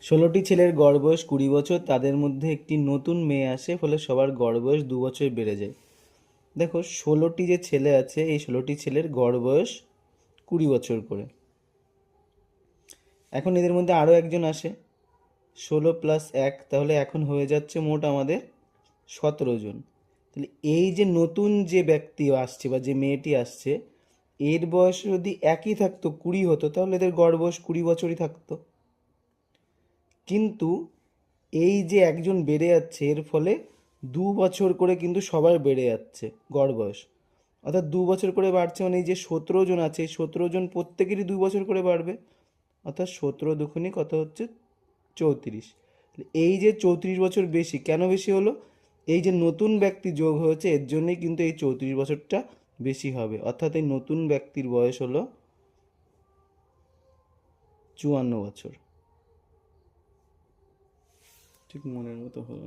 16টি ছেলের গড় বয়স 20 বছর, তাদের মধ্যে একটি নতুন মেয়ে আসে, ফলে সবার গড় বয়স 2 বছর বেড়ে যায়। দেখো 16টি যে ছেলে আছে, এই 16টি ছেলের গড় বয়স 20 বছর করে। এখন এদের মধ্যে আরও একজন আসে, 16+1, তাহলে এখন হয়ে যাচ্ছে মোট আমাদের 17 জন। তাহলে এই যে নতুন যে ব্যক্তি আসছে বা যে মেয়েটি আসছে, এর বয়স যদি একই থাকতো, 20 হতো, তাহলে এদের গড় বয়স 20 বছরই থাকতো। কিন্তু এই যে একজন বেড়ে যাচ্ছে, এর ফলে 2 বছর করে কিন্তু সবার বেড়ে যাচ্ছে গড় বয়স। অর্থাৎ 2 বছর করে বাড়ছে, মানে এই যে 17 জন আছে, এই 17 জন প্রত্যেকেরই 2 বছর করে বাড়বে। অর্থাৎ 17 দুগুণে কত হচ্ছে? 34। এই যে 34 বছর বেশি, কেন বেশি হলো? এই যে নতুন ব্যক্তি যোগ হয়েছে, এর জন্যই কিন্তু এই 34 বছরটা বেশি হবে। অর্থাৎ এই নতুন ব্যক্তির বয়স হলো 54 বছর। ঠিক মনের মতো হলো